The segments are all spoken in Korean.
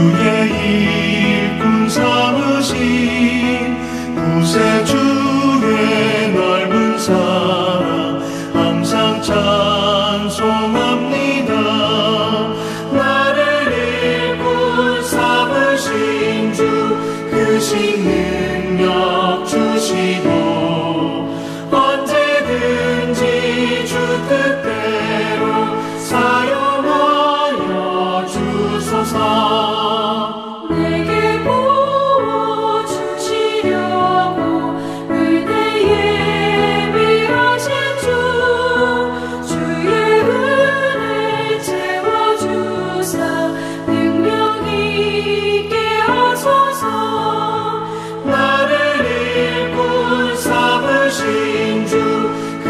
주의 일꾼 삼으신 구세주의 넓은 사랑 항상 찬송합니다. 나를 일꾼 삼으신 주 그 능력 주시고 언제든지 주 뜻대로 사용하여 주소서. 내게 부어주시려고 은혜에 예비하신 주 주의 은혜 채워주사 능력 있게 하소서. 나를 일꾼 삼으신 주 그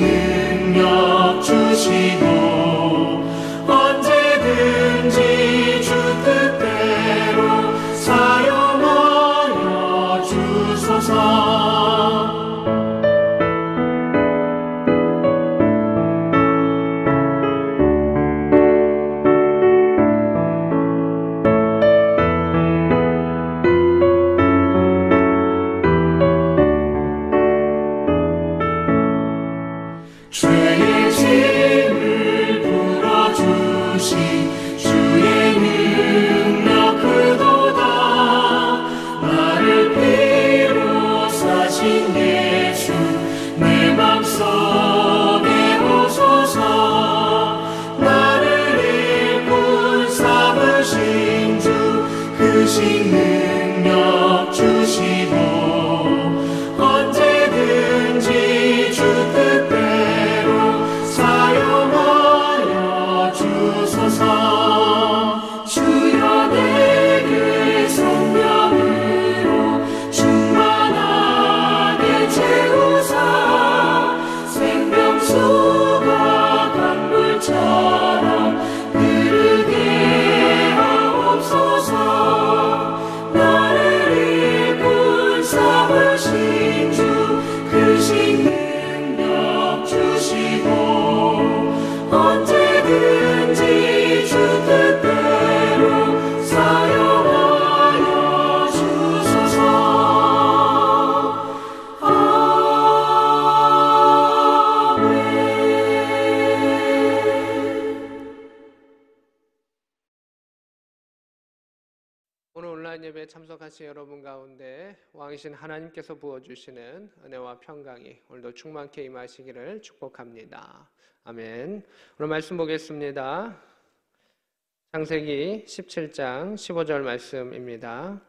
능력 주시고 언제든지 주 뜻대로 사용하여 주소서. 죄의 짐을 풀어주신 주의 능력 크도다. 나를 피로 사신 예수 내 맘속에 오소서. 나를 일꾼 삼으신 주 그 능력 주시고 언제든지 주 뜻대로 사용하여 주소서. 주여 내게 성령으로 충만하게 채우사 생명수가 강물처럼 흐르게 하옵소서. 나를 일꾼 삼으신 주 그 능력 주시고 언제든지 주 뜻대로 사용하여 주소서. 오늘 온라인 예배에 참석하신 여러분 가운데 왕이신 하나님께서 부어주시는 은혜와 평강이 오늘도 충만케 임하시기를 축복합니다. 아멘. 오늘 말씀 보겠습니다. 창세기 17장 15절 말씀입니다.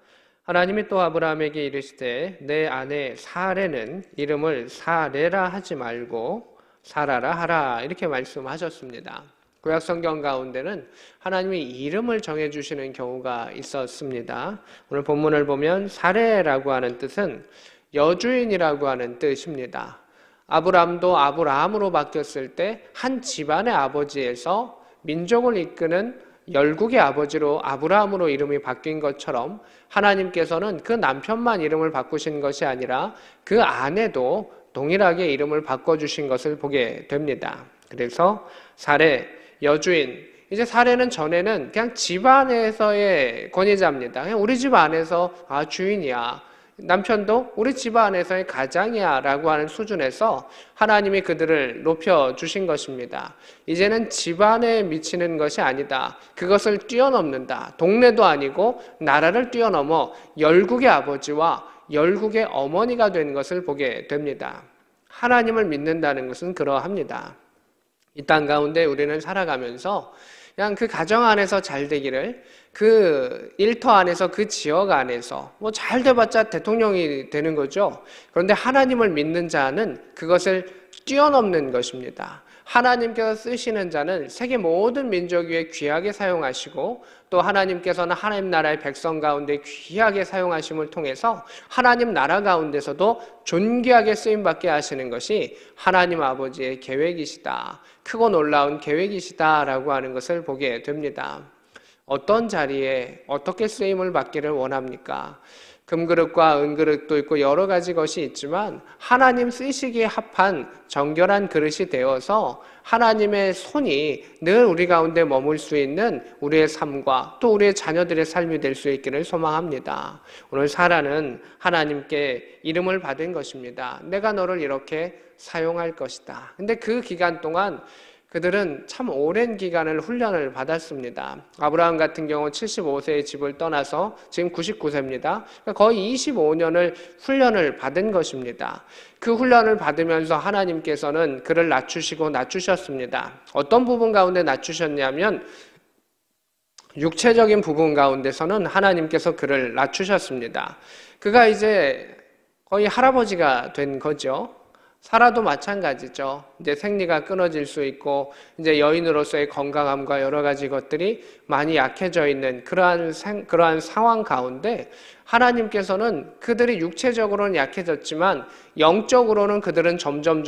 하나님이 또 아브라함에게 이르시되 내 아내 사레는 이름을 사레라 하지 말고 사라라 하라, 이렇게 말씀하셨습니다. 구약 성경 가운데는 하나님이 이름을 정해주시는 경우가 있었습니다. 오늘 본문을 보면 사레라고 하는 뜻은 여주인이라고 하는 뜻입니다. 아브람도 아브라함으로 바뀌었을 때 한 집안의 아버지에서 민족을 이끄는 열국의 아버지로 아브라함으로 이름이 바뀐 것처럼 하나님께서는 그 남편만 이름을 바꾸신 것이 아니라 그 아내도 동일하게 이름을 바꿔주신 것을 보게 됩니다. 그래서 사레, 여주인, 이제 사례는 전에는 그냥 집 안에서의 권위자입니다. 그냥 우리 집 안에서 주인이야. 남편도 우리 집 안에서의 가장이야 라고 하는 수준에서 하나님이 그들을 높여주신 것입니다. 이제는 집안에 미치는 것이 아니다. 그것을 뛰어넘는다. 동네도 아니고 나라를 뛰어넘어 열국의 아버지와 열국의 어머니가 된 것을 보게 됩니다. 하나님을 믿는다는 것은 그러합니다. 이 땅 가운데 우리는 살아가면서 그냥 그 가정 안에서 잘 되기를, 그 일터 안에서, 그 지역 안에서 뭐 잘 돼봤자 대통령이 되는 거죠. 그런데 하나님을 믿는 자는 그것을 뛰어넘는 것입니다. 하나님께서 쓰시는 자는 세계 모든 민족 위에 귀하게 사용하시고, 또 하나님께서는 하나님 나라의 백성 가운데 귀하게 사용하심을 통해서 하나님 나라 가운데서도 존귀하게 쓰임받게 하시는 것이 하나님 아버지의 계획이시다, 크고 놀라운 계획이시다 라고 하는 것을 보게 됩니다. 어떤 자리에 어떻게 쓰임을 받기를 원합니까? 금그릇과 은그릇도 있고 여러 가지 것이 있지만 하나님 쓰시기에 합한 정결한 그릇이 되어서 하나님의 손이 늘 우리 가운데 머물 수 있는 우리의 삶과 또 우리의 자녀들의 삶이 될 수 있기를 소망합니다. 오늘 사라는 하나님께 이름을 받은 것입니다. 내가 너를 이렇게 사용할 것이다. 근데 그 기간 동안 그들은 참 오랜 기간을 훈련을 받았습니다. 아브라함 같은 경우 75세의 집을 떠나서 지금 99세입니다. 거의 25년을 훈련을 받은 것입니다. 그 훈련을 받으면서 하나님께서는 그를 낮추시고 낮추셨습니다. 어떤 부분 가운데 낮추셨냐면 육체적인 부분 가운데서는 하나님께서 그를 낮추셨습니다. 그가 이제 거의 할아버지가 된 거죠. 사라도 마찬가지죠. 이제 생리가 끊어질 수 있고 이제 여인으로서의 건강함과 여러 가지 것들이 많이 약해져 있는 그러한 상황 가운데 하나님께서는 그들이 육체적으로는 약해졌지만 영적으로는 그들은 점점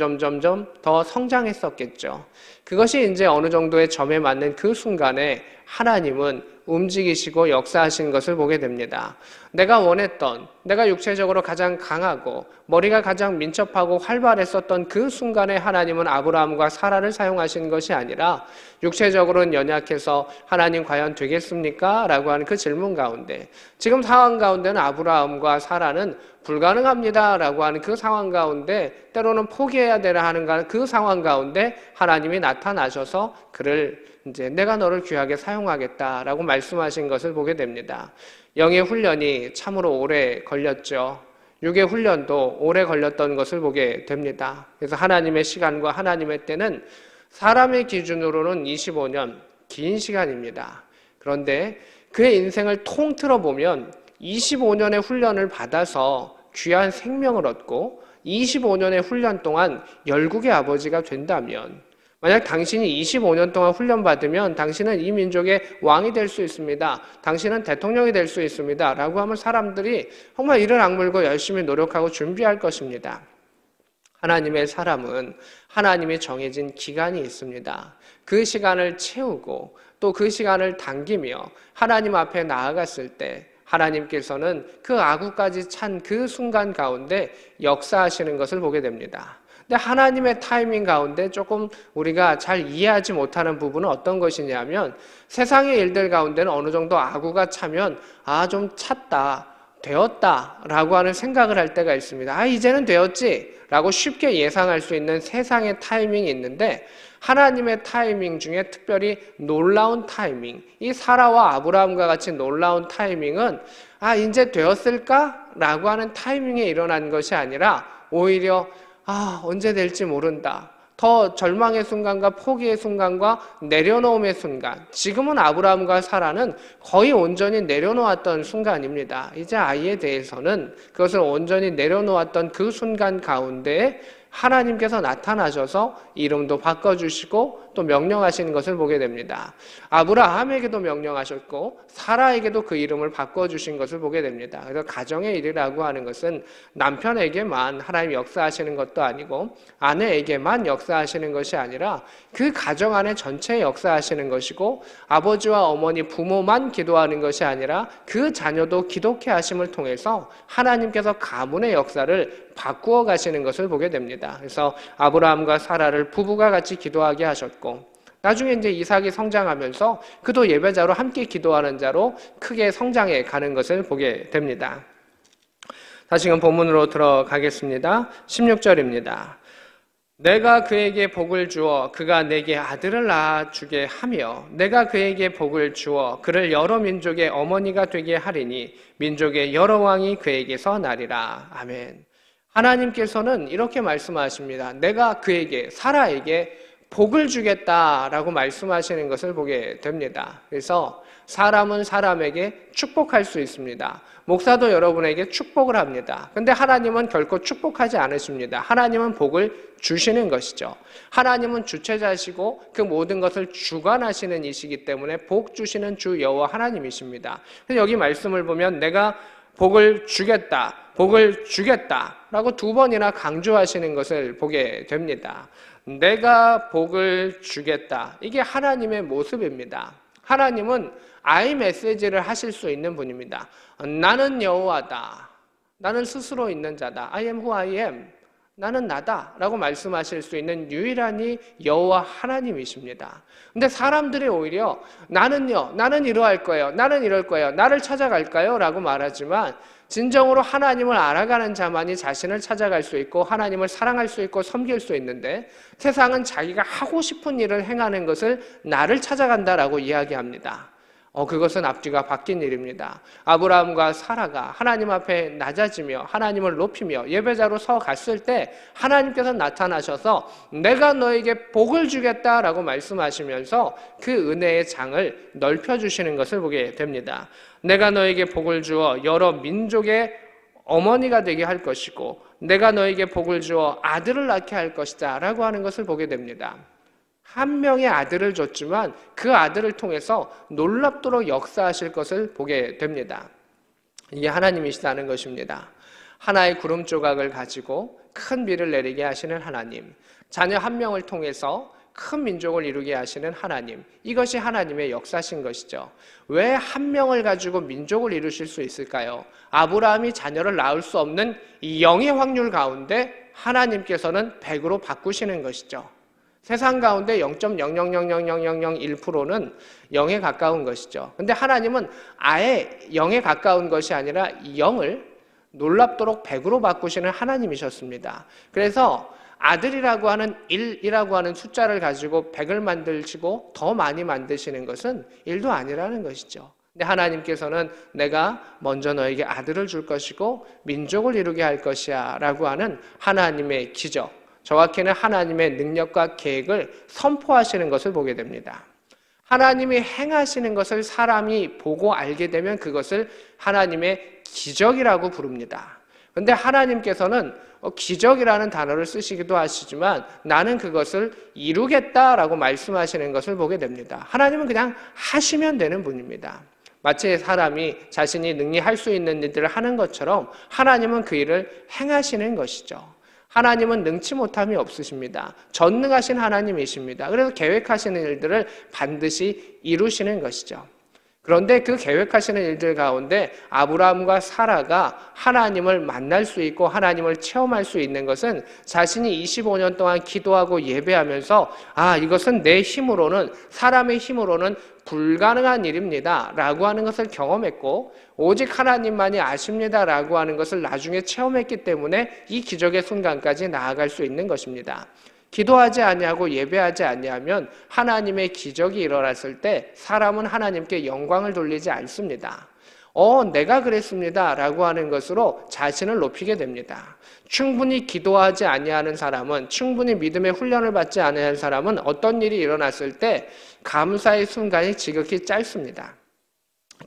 더 성장했었겠죠. 그것이 이제 어느 정도의 점에 맞는 그 순간에 하나님은 움직이시고 역사하신 것을 보게 됩니다. 내가 원했던, 내가 육체적으로 가장 강하고 머리가 가장 민첩하고 활발했었던 그 순간에 하나님은 아브라함과 사라를 사용하신 것이 아니라 육체적으로는 연약해서 하나님 과연 되겠습니까? 라고 하는 그 질문 가운데 지금 상황 가운데는 아브라함과 사라는 불가능합니다 라고 하는 그 상황 가운데 때로는 포기해야 되라 하는 그 상황 가운데 하나님이 나타나셔서 그를 이제 내가 너를 귀하게 사용하겠다라고 말씀하신 것을 보게 됩니다. 영의 훈련이 참으로 오래 걸렸죠. 육의 훈련도 오래 걸렸던 것을 보게 됩니다. 그래서 하나님의 시간과 하나님의 때는 사람의 기준으로는 25년, 긴 시간입니다. 그런데 그의 인생을 통틀어 보면 25년의 훈련을 받아서 귀한 생명을 얻고 25년의 훈련 동안 열국의 아버지가 된다면 만약 당신이 25년 동안 훈련받으면 당신은 이 민족의 왕이 될 수 있습니다. 당신은 대통령이 될 수 있습니다. 라고 하면 사람들이 정말 이를 악물고 열심히 노력하고 준비할 것입니다. 하나님의 사람은 하나님이 정해진 기간이 있습니다. 그 시간을 채우고 또 그 시간을 당기며 하나님 앞에 나아갔을 때 하나님께서는 그 아구까지 찬 그 순간 가운데 역사하시는 것을 보게 됩니다. 근데 하나님의 타이밍 가운데 조금 우리가 잘 이해하지 못하는 부분은 어떤 것이냐면 세상의 일들 가운데는 어느 정도 아구가 차면 좀 찼다, 되었다 라고 하는 생각을 할 때가 있습니다. 이제는 되었지 라고 쉽게 예상할 수 있는 세상의 타이밍이 있는데 하나님의 타이밍 중에 특별히 놀라운 타이밍, 이 사라와 아브라함과 같이 놀라운 타이밍은 이제 되었을까? 라고 하는 타이밍에 일어난 것이 아니라 오히려 언제 될지 모른다. 더 절망의 순간과 포기의 순간과 내려놓음의 순간. 지금은 아브라함과 사라는 거의 온전히 내려놓았던 순간입니다. 이제 아이에 대해서는 그것을 온전히 내려놓았던 그 순간 가운데 하나님께서 나타나셔서 이름도 바꿔주시고 또 명령하시는 것을 보게 됩니다. 아브라함에게도 명령하셨고 사라에게도 그 이름을 바꿔주신 것을 보게 됩니다. 그래서 가정의 일이라고 하는 것은 남편에게만 하나님 역사하시는 것도 아니고 아내에게만 역사하시는 것이 아니라 그 가정 안에 전체에 역사하시는 것이고 아버지와 어머니 부모만 기도하는 것이 아니라 그 자녀도 기독케 하심을 통해서 하나님께서 가문의 역사를 바꾸어 가시는 것을 보게 됩니다. 그래서 아브라함과 사라를 부부가 같이 기도하게 하셨고 나중에 이제 이삭이 성장하면서 그도 예배자로 함께 기도하는 자로 크게 성장해 가는 것을 보게 됩니다. 다시금 본문으로 들어가겠습니다. 16절입니다. 내가 그에게 복을 주어 그가 내게 아들을 낳아주게 하며 내가 그에게 복을 주어 그를 여러 민족의 어머니가 되게 하리니 민족의 여러 왕이 그에게서 나리라. 아멘. 하나님께서는 이렇게 말씀하십니다. 내가 그에게 사라에게 복을 주겠다라고 말씀하시는 것을 보게 됩니다. 그래서 사람은 사람에게 축복할 수 있습니다. 목사도 여러분에게 축복을 합니다. 근데 하나님은 결코 축복하지 않으십니다. 하나님은 복을 주시는 것이죠. 하나님은 주체자시고 그 모든 것을 주관하시는 이시기 때문에 복 주시는 주 여호와 하나님이십니다. 그래서 여기 말씀을 보면 내가 복을 주겠다, 복을 주겠다 라고 두 번이나 강조하시는 것을 보게 됩니다. 내가 복을 주겠다. 이게 하나님의 모습입니다. 하나님은 I 메시지를 하실 수 있는 분입니다. 나는 여호와다. 나는 스스로 있는 자다. I am who I am. 나는 나다 라고 말씀하실 수 있는 유일한이 여호와 하나님이십니다. 근데 사람들이 오히려 나는요, 나는 이러할 거예요, 나는 이럴 거예요, 나를 찾아갈까요? 라고 말하지만 진정으로 하나님을 알아가는 자만이 자신을 찾아갈 수 있고 하나님을 사랑할 수 있고 섬길 수 있는데, 세상은 자기가 하고 싶은 일을 행하는 것을 나를 찾아간다라고 이야기합니다. 그것은 앞뒤가 바뀐 일입니다. 아브라함과 사라가 하나님 앞에 낮아지며 하나님을 높이며 예배자로 서 갔을 때 하나님께서 나타나셔서 내가 너에게 복을 주겠다라고 말씀하시면서 그 은혜의 장을 넓혀주시는 것을 보게 됩니다. 내가 너에게 복을 주어 여러 민족의 어머니가 되게 할 것이고 내가 너에게 복을 주어 아들을 낳게 할 것이다 라고 하는 것을 보게 됩니다. 한 명의 아들을 줬지만 그 아들을 통해서 놀랍도록 역사하실 것을 보게 됩니다. 이게 하나님이시다는 것입니다. 하나의 구름 조각을 가지고 큰 비를 내리게 하시는 하나님, 자녀 한 명을 통해서 큰 민족을 이루게 하시는 하나님, 이것이 하나님의 역사신 것이죠. 왜 한 명을 가지고 민족을 이루실 수 있을까요? 아브라함이 자녀를 낳을 수 없는 이 영의 확률 가운데 하나님께서는 100으로 바꾸시는 것이죠. 세상 가운데 0.0000001%는 0에 가까운 것이죠. 근데 하나님은 아예 0에 가까운 것이 아니라 0을 놀랍도록 100으로 바꾸시는 하나님이셨습니다. 그래서 아들이라고 하는 1이라고 하는 숫자를 가지고 100을 만드시고 더 많이 만드시는 것은 1도 아니라는 것이죠. 근데 하나님께서는 내가 먼저 너에게 아들을 줄 것이고 민족을 이루게 할 것이야 라고 하는 하나님의 기적, 정확히는 하나님의 능력과 계획을 선포하시는 것을 보게 됩니다. 하나님이 행하시는 것을 사람이 보고 알게 되면 그것을 하나님의 기적이라고 부릅니다. 그런데 하나님께서는 기적이라는 단어를 쓰시기도 하시지만 나는 그것을 이루겠다라고 말씀하시는 것을 보게 됩니다. 하나님은 그냥 하시면 되는 분입니다. 마치 사람이 자신이 능히 할 수 있는 일들을 하는 것처럼 하나님은 그 일을 행하시는 것이죠. 하나님은 능치 못함이 없으십니다. 전능하신 하나님이십니다. 그래서 계획하시는 일들을 반드시 이루시는 것이죠. 그런데 그 계획하시는 일들 가운데 아브라함과 사라가 하나님을 만날 수 있고 하나님을 체험할 수 있는 것은 자신이 25년 동안 기도하고 예배하면서 이것은 내 힘으로는, 사람의 힘으로는 불가능한 일입니다 라고 하는 것을 경험했고 오직 하나님만이 아십니다 라고 하는 것을 나중에 체험했기 때문에 이 기적의 순간까지 나아갈 수 있는 것입니다. 기도하지 아니하고 예배하지 아니하면 하나님의 기적이 일어났을 때 사람은 하나님께 영광을 돌리지 않습니다. 내가 그랬습니다 라고 하는 것으로 자신을 높이게 됩니다. 충분히 기도하지 아니하는 사람은, 충분히 믿음의 훈련을 받지 아니하는 사람은 어떤 일이 일어났을 때 감사의 순간이 지극히 짧습니다.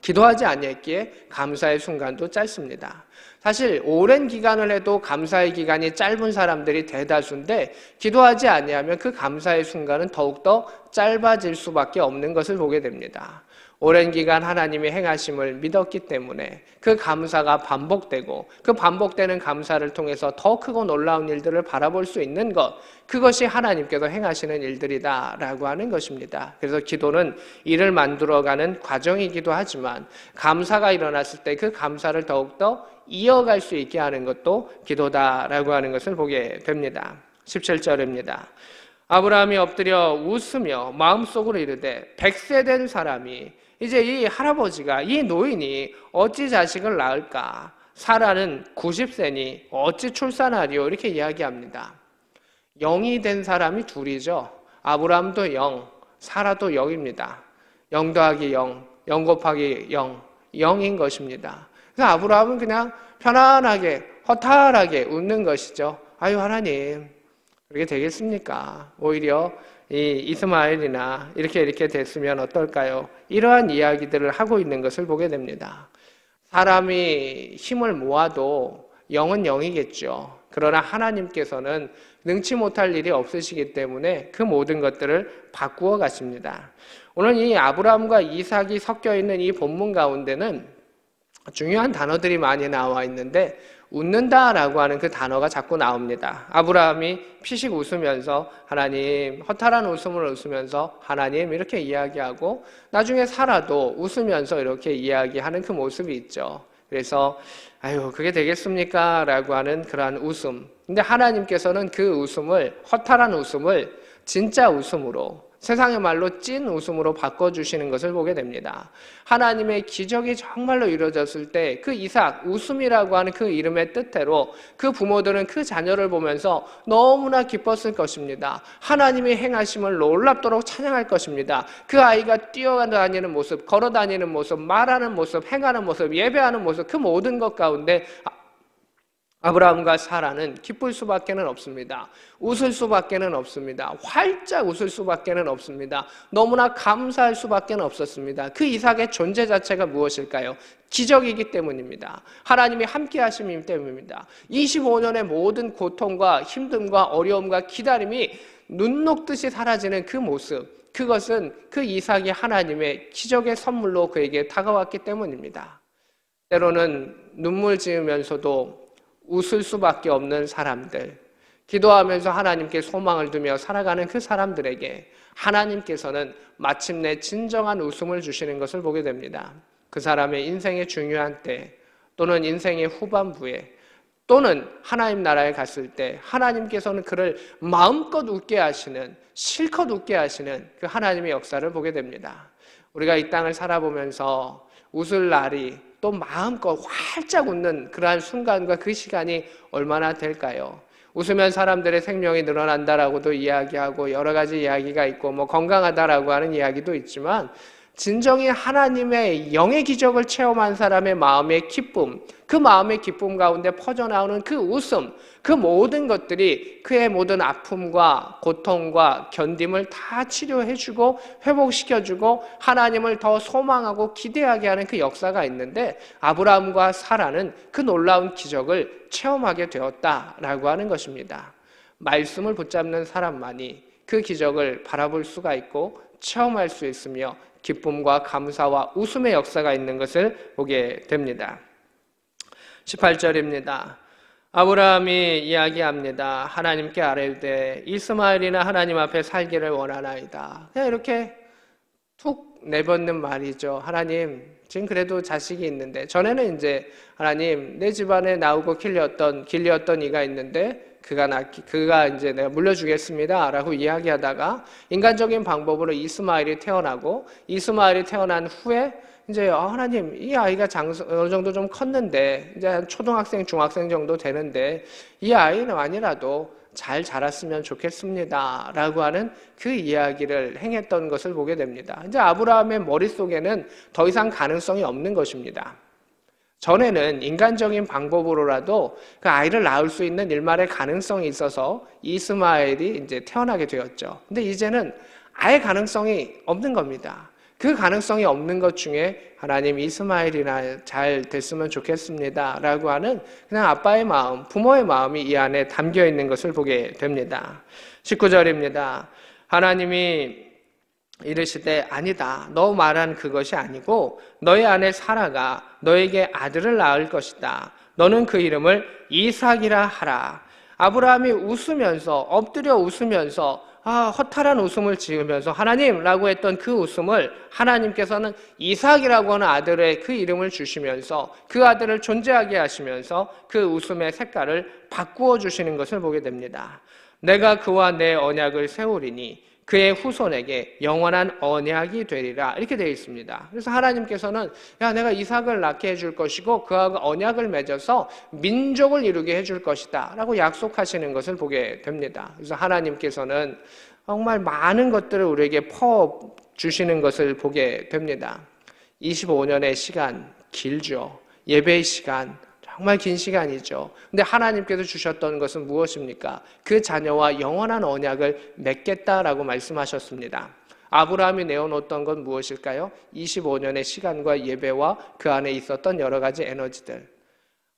기도하지 아니했기에 감사의 순간도 짧습니다. 사실 오랜 기간을 해도 감사의 기간이 짧은 사람들이 대다수인데 기도하지 아니하면 그 감사의 순간은 더욱더 짧아질 수밖에 없는 것을 보게 됩니다. 오랜 기간 하나님의 행하심을 믿었기 때문에 그 감사가 반복되고 그 반복되는 감사를 통해서 더 크고 놀라운 일들을 바라볼 수 있는 것, 그것이 하나님께서 행하시는 일들이다 라고 하는 것입니다. 그래서 기도는 일을 만들어가는 과정이기도 하지만 감사가 일어났을 때 그 감사를 더욱더 이어갈 수 있게 하는 것도 기도다라고 하는 것을 보게 됩니다. 17절입니다. 아브라함이 엎드려 웃으며 마음속으로 이르되 100세 된 사람이, 이제 이 할아버지가, 이 노인이 어찌 자식을 낳을까? 사라는 90세니 어찌 출산하리요? 이렇게 이야기합니다. 0이 된 사람이 둘이죠. 아브라함도 0, 사라도 0입니다. 0 더하기 0, 0 곱하기 0, 0인 것입니다. 그래서 아브라함은 그냥 편안하게 허탈하게 웃는 것이죠. 아유 하나님, 그렇게 되겠습니까? 오히려 이 이스마엘이나 이렇게 됐으면 어떨까요? 이러한 이야기들을 하고 있는 것을 보게 됩니다. 사람이 힘을 모아도 0은 0이겠죠. 그러나 하나님께서는 능치 못할 일이 없으시기 때문에 그 모든 것들을 바꾸어 가십니다. 오늘 이 아브라함과 이삭이 섞여 있는 이 본문 가운데는 중요한 단어들이 많이 나와 있는데 웃는다라고 하는 그 단어가 자꾸 나옵니다. 아브라함이 피식 웃으면서 하나님, 허탈한 웃음을 웃으면서 하나님 이렇게 이야기하고 나중에 사라도 웃으면서 이렇게 이야기하는 그 모습이 있죠. 그래서 아유 그게 되겠습니까? 라고 하는 그러한 웃음. 근데 하나님께서는 그 웃음을, 허탈한 웃음을 진짜 웃음으로, 세상의 말로 찐 웃음으로 바꿔주시는 것을 보게 됩니다. 하나님의 기적이 정말로 이루어졌을 때 그 이삭, 웃음이라고 하는 그 이름의 뜻대로 그 부모들은 그 자녀를 보면서 너무나 기뻤을 것입니다. 하나님의 행하심을 놀랍도록 찬양할 것입니다. 그 아이가 뛰어다니는 모습, 걸어다니는 모습, 말하는 모습, 행하는 모습, 예배하는 모습, 그 모든 것 가운데 아브라함과 사라는 기쁠 수밖에는 없습니다. 웃을 수밖에는 없습니다. 활짝 웃을 수밖에는 없습니다. 너무나 감사할 수밖에는 없었습니다. 그 이삭의 존재 자체가 무엇일까요? 기적이기 때문입니다. 하나님이 함께 하심이기 때문입니다. 25년의 모든 고통과 힘듦과 어려움과 기다림이 눈 녹듯이 사라지는 그 모습, 그것은 그 이삭이 하나님의 기적의 선물로 그에게 다가왔기 때문입니다. 때로는 눈물 지으면서도 웃을 수밖에 없는 사람들, 기도하면서 하나님께 소망을 두며 살아가는 그 사람들에게 하나님께서는 마침내 진정한 웃음을 주시는 것을 보게 됩니다. 그 사람의 인생의 중요한 때, 또는 인생의 후반부에, 또는 하나님 나라에 갔을 때 하나님께서는 그를 마음껏 웃게 하시는, 실컷 웃게 하시는 그 하나님의 역사를 보게 됩니다. 우리가 이 땅을 살아보면서 웃을 날이, 또 마음껏 활짝 웃는 그러한 순간과 그 시간이 얼마나 될까요? 웃으면 사람들의 생명이 늘어난다라고도 이야기하고 여러 가지 이야기가 있고 건강하다라고 하는 이야기도 있지만, 진정히 하나님의 영의 기적을 체험한 사람의 마음의 기쁨, 그 마음의 기쁨 가운데 퍼져나오는 그 웃음, 그 모든 것들이 그의 모든 아픔과 고통과 견딤을 다 치료해주고 회복시켜주고 하나님을 더 소망하고 기대하게 하는 그 역사가 있는데, 아브라함과 사라는 그 놀라운 기적을 체험하게 되었다라고 하는 것입니다. 말씀을 붙잡는 사람만이 그 기적을 바라볼 수가 있고 체험할 수 있으며 기쁨과 감사와 웃음의 역사가 있는 것을 보게 됩니다. 18절입니다. 아브라함이 이야기합니다. 하나님께 아뢰되 이스마엘이나 하나님 앞에 살기를 원하나이다. 그냥 이렇게 툭 내뱉는 말이죠. 하나님, 지금 그래도 자식이 있는데, 전에는 이제 하나님, 내 집안에 나오고 길렸던 이가 있는데 그가 이제 내가 물려주겠습니다 라고 이야기하다가 인간적인 방법으로 이스마엘이 태어나고, 이스마엘이 태어난 후에 이제 하나님, 이 아이가 어느 정도 좀 컸는데 이제 초등학생, 중학생 정도 되는데 이 아이는 아니라도 잘 자랐으면 좋겠습니다 라고 하는 그 이야기를 행했던 것을 보게 됩니다. 이제 아브라함의 머릿속에는 더 이상 가능성이 없는 것입니다. 전에는 인간적인 방법으로라도 그 아이를 낳을 수 있는 일말의 가능성이 있어서 이스마엘이 이제 태어나게 되었죠. 근데 이제는 아예 가능성이 없는 겁니다. 그 가능성이 없는 것 중에 하나님, 이스마엘이나 잘 됐으면 좋겠습니다 라고 하는 그냥 아빠의 마음, 부모의 마음이 이 안에 담겨 있는 것을 보게 됩니다. 19절입니다. 하나님이 이르시되 아니다, 너 말한 그것이 아니고 너의 아내 사라가 너에게 아들을 낳을 것이다. 너는 그 이름을 이삭이라 하라. 아브라함이 웃으면서, 엎드려 웃으면서 허탈한 웃음을 지으면서 하나님라고 했던 그 웃음을 하나님께서는 이삭이라고 하는 아들의 그 이름을 주시면서 그 아들을 존재하게 하시면서 그 웃음의 색깔을 바꾸어 주시는 것을 보게 됩니다. 내가 그와 내 언약을 세우리니 그의 후손에게 영원한 언약이 되리라, 이렇게 되어 있습니다. 그래서 하나님께서는 내가 이삭을 낳게 해줄 것이고 그와 언약을 맺어서 민족을 이루게 해줄 것이다 라고 약속하시는 것을 보게 됩니다. 그래서 하나님께서는 정말 많은 것들을 우리에게 퍼주시는 것을 보게 됩니다. 25년의 시간 길죠. 예배의 시간 정말 긴 시간이죠. 근데 하나님께서 주셨던 것은 무엇입니까? 그 자녀와 영원한 언약을 맺겠다라고 말씀하셨습니다. 아브라함이 내어놓았던 건 무엇일까요? 25년의 시간과 예배와 그 안에 있었던 여러 가지 에너지들.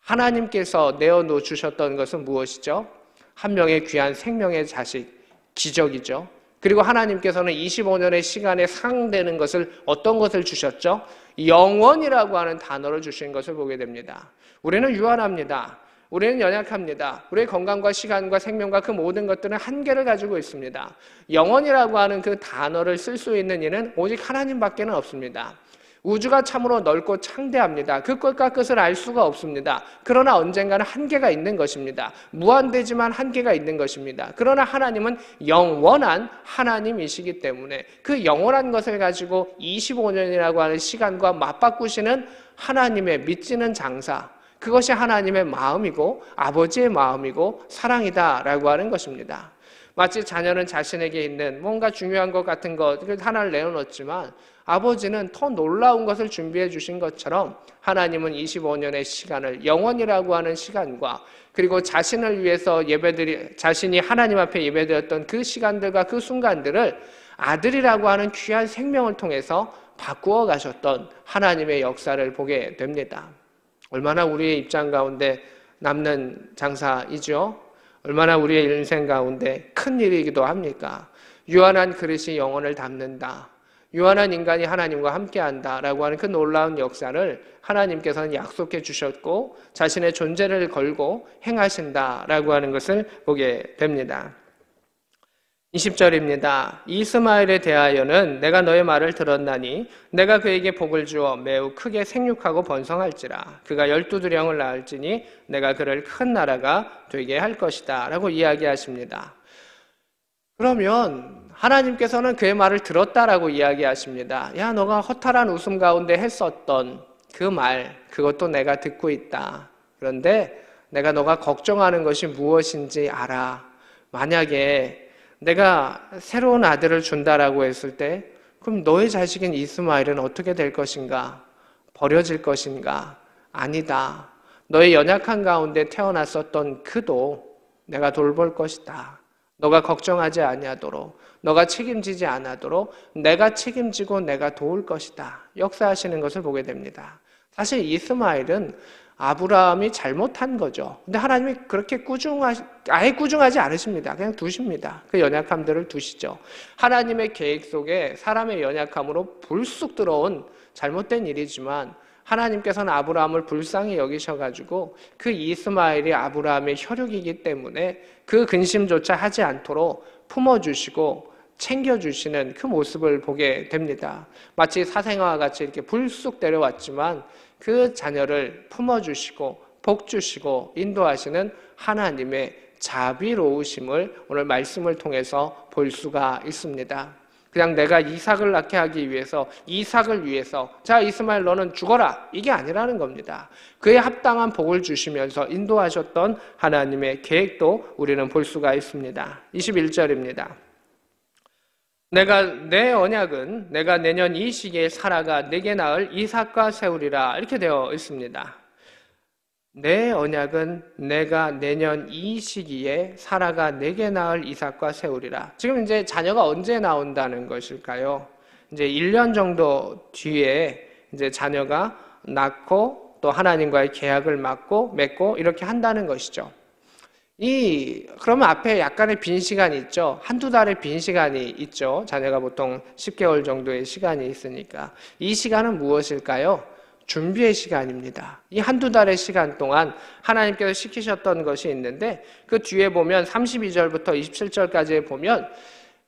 하나님께서 내어놓으셨던 것은 무엇이죠? 한 명의 귀한 생명의 자식, 기적이죠. 그리고 하나님께서는 25년의 시간에 상응되는 것을, 어떤 것을 주셨죠? 영원이라고 하는 단어를 주신 것을 보게 됩니다. 우리는 유한합니다. 우리는 연약합니다. 우리의 건강과 시간과 생명과 그 모든 것들은 한계를 가지고 있습니다. 영원이라고 하는 그 단어를 쓸 수 있는 이는 오직 하나님밖에는 없습니다. 우주가 참으로 넓고 창대합니다. 그 끝과 끝을 알 수가 없습니다. 그러나 언젠가는 한계가 있는 것입니다. 무한대지만 한계가 있는 것입니다. 그러나 하나님은 영원한 하나님이시기 때문에 그 영원한 것을 가지고 25년이라고 하는 시간과 맞바꾸시는 하나님의 믿지는 장사, 그것이 하나님의 마음이고 아버지의 마음이고 사랑이다라고 하는 것입니다. 마치 자녀는 자신에게 있는 뭔가 중요한 것 같은 것 하나를 내어놓지만 아버지는 더 놀라운 것을 준비해 주신 것처럼 하나님은 25년의 시간을 영원이라고 하는 시간과 그리고 자신을 위해서 자신이 하나님 앞에 예배드렸던 그 시간들과 그 순간들을 아들이라고 하는 귀한 생명을 통해서 바꾸어 가셨던 하나님의 역사를 보게 됩니다. 얼마나 우리의 입장 가운데 남는 장사이죠? 얼마나 우리의 인생 가운데 큰 일이기도 합니까? 유한한 그릇이 영혼을 담는다. 유한한 인간이 하나님과 함께한다라고 하는 그 놀라운 역사를 하나님께서는 약속해 주셨고 자신의 존재를 걸고 행하신다라고 하는 것을 보게 됩니다. 20절입니다. 이스마엘에 대하여는 내가 너의 말을 들었나니 내가 그에게 복을 주어 매우 크게 생육하고 번성할지라. 그가 12두령을 낳을지니 내가 그를 큰 나라가 되게 할 것이다 라고 이야기하십니다. 그러면 하나님께서는 그의 말을 들었다라고 이야기하십니다. 야, 너가 허탈한 웃음 가운데 했었던 그 말, 그것도 내가 듣고 있다. 그런데 내가 너가 걱정하는 것이 무엇인지 알아. 만약에 내가 새로운 아들을 준다라고 했을 때 그럼 너의 자식인 이스마엘은 어떻게 될 것인가? 버려질 것인가? 아니다. 너의 연약한 가운데 태어났었던 그도 내가 돌볼 것이다. 너가 걱정하지 아니하도록, 너가 책임지지 않도록 내가 책임지고 내가 도울 것이다. 역사하시는 것을 보게 됩니다. 사실 이스마엘은 아브라함이 잘못한 거죠. 근데 하나님이 그렇게 아예 꾸중하지 않으십니다. 그냥 두십니다. 그 연약함들을 두시죠. 하나님의 계획 속에 사람의 연약함으로 불쑥 들어온 잘못된 일이지만 하나님께서는 아브라함을 불쌍히 여기셔가지고 그 이스마엘이 아브라함의 혈육이기 때문에 그 근심조차 하지 않도록 품어주시고 챙겨주시는 그 모습을 보게 됩니다. 마치 사생아와 같이 이렇게 불쑥 데려왔지만 그 자녀를 품어주시고 복주시고 인도하시는 하나님의 자비로우심을 오늘 말씀을 통해서 볼 수가 있습니다. 그냥 내가 이삭을 낳게 하기 위해서 이삭을 위해서 자 이스마엘 너는 죽어라 이게 아니라는 겁니다. 그에 합당한 복을 주시면서 인도하셨던 하나님의 계획도 우리는 볼 수가 있습니다. 21절입니다. 내 언약은 내가 내년 이 시기에 사라가 내게 낳을 이삭과 세우리라 이렇게 되어 있습니다. 내 언약은 내가 내년 이 시기에 사라가 내게 낳을 이삭과 세우리라. 지금 이제 자녀가 언제 나온다는 것일까요? 이제 1년 정도 뒤에 이제 자녀가 낳고 또 하나님과의 계약을 맺고 이렇게 한다는 것이죠. 그러면 앞에 약간의 빈 시간이 있죠. 한두 달의 빈 시간이 있죠. 자녀가 보통 10개월 정도의 시간이 있으니까. 이 시간은 무엇일까요? 준비의 시간입니다. 이 한두 달의 시간 동안 하나님께서 시키셨던 것이 있는데 그 뒤에 보면 32절부터 27절까지에 보면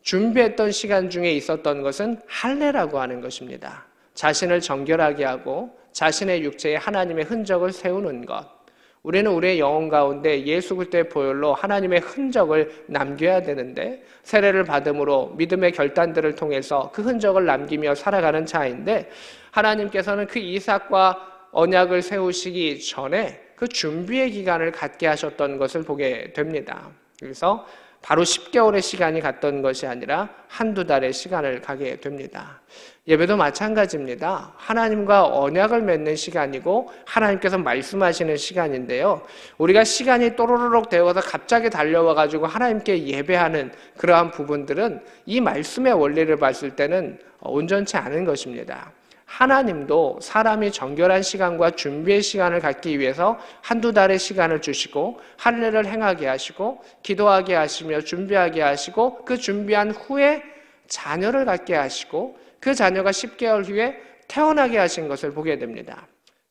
준비했던 시간 중에 있었던 것은 할례라고 하는 것입니다. 자신을 정결하게 하고 자신의 육체에 하나님의 흔적을 세우는 것. 우리는 우리의 영혼 가운데 예수 그리스도의 보혈로 하나님의 흔적을 남겨야 되는데 세례를 받음으로 믿음의 결단들을 통해서 그 흔적을 남기며 살아가는 자인데 하나님께서는 그 이삭과 언약을 세우시기 전에 그 준비의 기간을 갖게 하셨던 것을 보게 됩니다. 그래서 바로 10개월의 시간이 갔던 것이 아니라 한두 달의 시간을 가게 됩니다. 예배도 마찬가지입니다. 하나님과 언약을 맺는 시간이고 하나님께서 말씀하시는 시간인데요. 우리가 시간이 또로로록 되어서 갑자기 달려와가지고 하나님께 예배하는 그러한 부분들은 이 말씀의 원리를 봤을 때는 온전치 않은 것입니다. 하나님도 사람이 정결한 시간과 준비의 시간을 갖기 위해서 한두 달의 시간을 주시고 할례를 행하게 하시고 기도하게 하시며 준비하게 하시고 그 준비한 후에 자녀를 갖게 하시고 그 자녀가 10개월 후에 태어나게 하신 것을 보게 됩니다.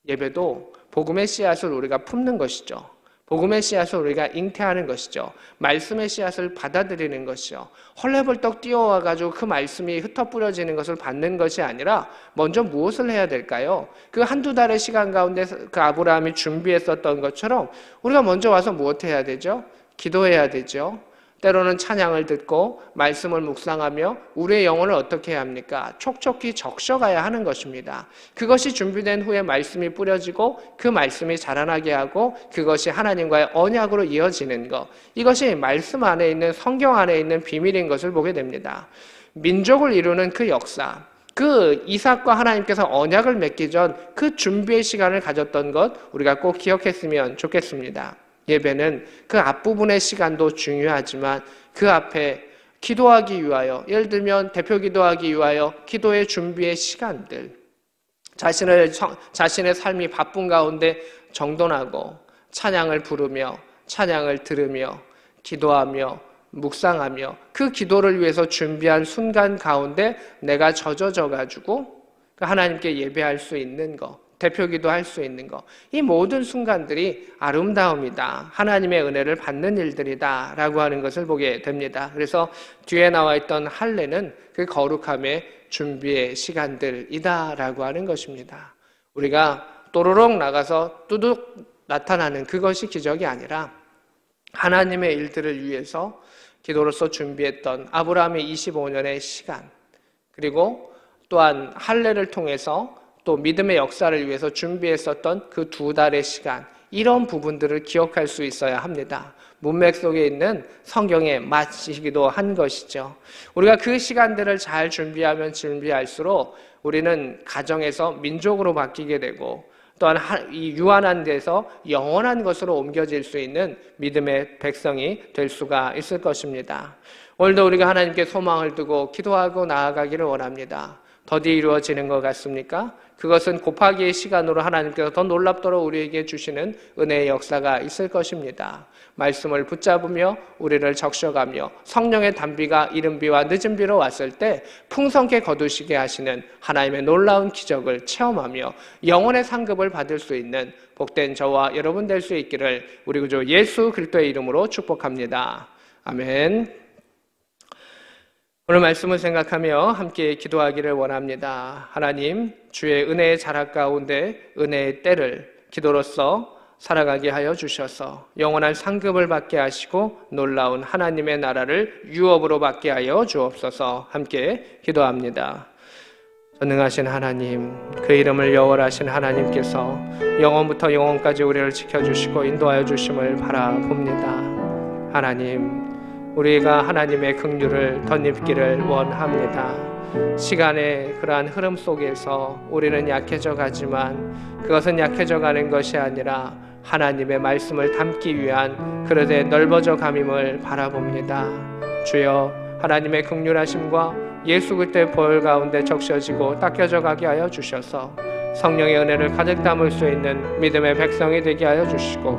예배도 복음의 씨앗을 우리가 품는 것이죠. 복음의 씨앗을 우리가 잉태하는 것이죠. 말씀의 씨앗을 받아들이는 것이죠. 헐레벌떡 뛰어와가지고 그 말씀이 흩어 뿌려지는 것을 받는 것이 아니라 먼저 무엇을 해야 될까요? 그 한두 달의 시간 가운데 그 아브라함이 준비했었던 것처럼 우리가 먼저 와서 무엇 해야 되죠? 기도해야 되죠. 때로는 찬양을 듣고 말씀을 묵상하며 우리의 영혼을 어떻게 해야 합니까? 촉촉히 적셔가야 하는 것입니다. 그것이 준비된 후에 말씀이 뿌려지고 그 말씀이 자라나게 하고 그것이 하나님과의 언약으로 이어지는 것, 이것이 말씀 안에 있는, 성경 안에 있는 비밀인 것을 보게 됩니다. 민족을 이루는 그 역사, 그 이삭과 하나님께서 언약을 맺기 전 그 준비의 시간을 가졌던 것 우리가 꼭 기억했으면 좋겠습니다. 예배는 그 앞부분의 시간도 중요하지만 그 앞에 기도하기 위하여, 예를 들면 대표 기도하기 위하여 기도의 준비의 시간들, 자신의 삶이 바쁜 가운데 정돈하고 찬양을 부르며 찬양을 들으며 기도하며 묵상하며 그 기도를 위해서 준비한 순간 가운데 내가 젖어져 가지고 하나님께 예배할 수 있는 것, 대표 기도할 수 있는 것, 이 모든 순간들이 아름다움이다, 하나님의 은혜를 받는 일들이다 라고 하는 것을 보게 됩니다. 그래서 뒤에 나와 있던 할례는 그 거룩함의 준비의 시간들이다 라고 하는 것입니다. 우리가 또로록 나가서 뚜둑 나타나는 그것이 기적이 아니라 하나님의 일들을 위해서 기도로서 준비했던 아브라함의 25년의 시간, 그리고 또한 할례를 통해서 또 믿음의 역사를 위해서 준비했었던 그 2달의 시간, 이런 부분들을 기억할 수 있어야 합니다. 문맥 속에 있는 성경의 맛이기도 한 것이죠. 우리가 그 시간들을 잘 준비하면 준비할수록 우리는 가정에서 민족으로 바뀌게 되고 또한 이 유한한 데서 영원한 것으로 옮겨질 수 있는 믿음의 백성이 될 수가 있을 것입니다. 오늘도 우리가 하나님께 소망을 두고 기도하고 나아가기를 원합니다. 더디 이루어지는 것 같습니까? 그것은 곱하기의 시간으로 하나님께서 더 놀랍도록 우리에게 주시는 은혜의 역사가 있을 것입니다. 말씀을 붙잡으며 우리를 적셔가며 성령의 단비가 이른 비와 늦은 비로 왔을 때 풍성케 거두시게 하시는 하나님의 놀라운 기적을 체험하며 영혼의 상급을 받을 수 있는 복된 저와 여러분 될 수 있기를 우리 구주 예수 그리스도의 이름으로 축복합니다. 아멘. 오늘 말씀을 생각하며 함께 기도하기를 원합니다. 하나님, 주의 은혜의 자락 가운데 은혜의 때를 기도로서 살아가게 하여 주셔서 영원한 상급을 받게 하시고 놀라운 하나님의 나라를 유업으로 받게 하여 주옵소서. 함께 기도합니다. 전능하신 하나님, 그 이름을 여호와하신 하나님께서 영원부터 영원까지 우리를 지켜주시고 인도하여 주심을 바라봅니다. 하나님, 우리가 하나님의 긍휼을 덧입기를 원합니다. 시간의 그러한 흐름 속에서 우리는 약해져 가지만 그것은 약해져 가는 것이 아니라 하나님의 말씀을 담기 위한 그릇에 넓어져 감임을 바라봅니다. 주여, 하나님의 긍휼하심과 예수 그리스도의 보혈 가운데 적셔지고 닦여져 가게 하여 주셔서 성령의 은혜를 가득 담을 수 있는 믿음의 백성이 되게 하여 주시고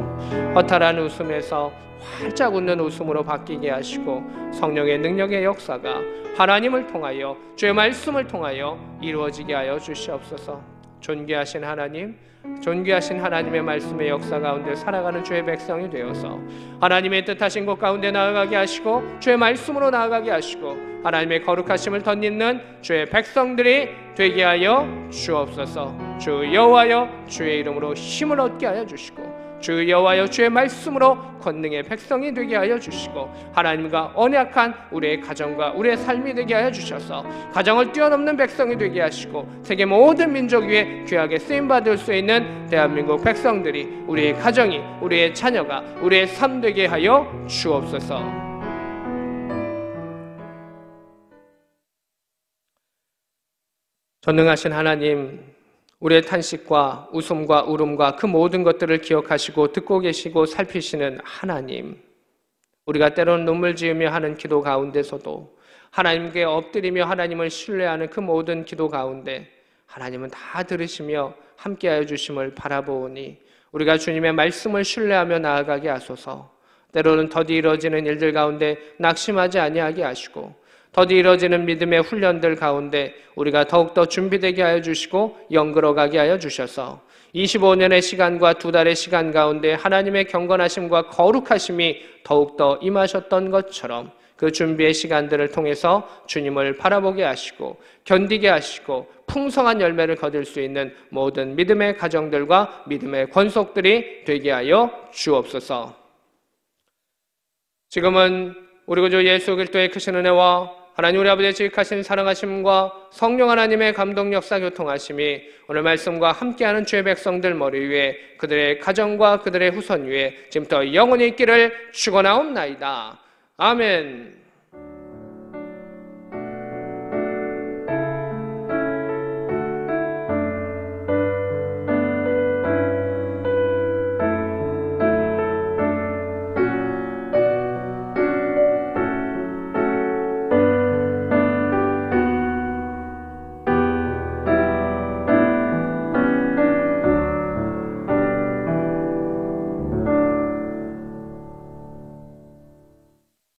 허탈한 웃음에서 활짝 웃는 웃음으로 바뀌게 하시고 성령의 능력의 역사가 하나님을 통하여 주의 말씀을 통하여 이루어지게 하여 주시옵소서. 존귀하신 하나님, 존귀하신 하나님의 말씀의 역사 가운데 살아가는 주의 백성이 되어서 하나님의 뜻하신 곳 가운데 나아가게 하시고 주의 말씀으로 나아가게 하시고 하나님의 거룩하심을 덧입는 주의 백성들이 되게 하여 주옵소서. 주 여호와여, 주의 이름으로 힘을 얻게 하여 주시고 주 여호와여, 주의 말씀으로 권능의 백성이 되게 하여 주시고 하나님과 언약한 우리의 가정과 우리의 삶이 되게 하여 주셔서 가정을 뛰어넘는 백성이 되게 하시고 세계 모든 민족 위에 귀하게 쓰임받을 수 있는 대한민국 백성들이, 우리의 가정이, 우리의 자녀가, 우리의 삶 되게 하여 주옵소서. 전능하신 하나님, 우리의 탄식과 웃음과 울음과 그 모든 것들을 기억하시고 듣고 계시고 살피시는 하나님, 우리가 때로는 눈물 지으며 하는 기도 가운데서도 하나님께 엎드리며 하나님을 신뢰하는 그 모든 기도 가운데 하나님은 다 들으시며 함께하여 주심을 바라보오니 우리가 주님의 말씀을 신뢰하며 나아가게 하소서. 때로는 더디 이루어지는 일들 가운데 낙심하지 아니하게 하시고 더디 이루어지는 믿음의 훈련들 가운데 우리가 더욱더 준비되게 하여 주시고 영그러가게 하여 주셔서 25년의 시간과 2달의 시간 가운데 하나님의 경건하심과 거룩하심이 더욱더 임하셨던 것처럼 그 준비의 시간들을 통해서 주님을 바라보게 하시고 견디게 하시고 풍성한 열매를 거둘 수 있는 모든 믿음의 가정들과 믿음의 권속들이 되게 하여 주옵소서. 지금은 우리 구주 예수 그리스도의 크신 은혜와 하나님 우리 아버지의 지극하신 사랑하심과 성령 하나님의 감동 역사 교통하심이 오늘 말씀과 함께하는 주의 백성들 머리 위에 그들의 가정과 그들의 후손 위에 지금부터 영원히 있기를 축원하옵나이다. 아멘.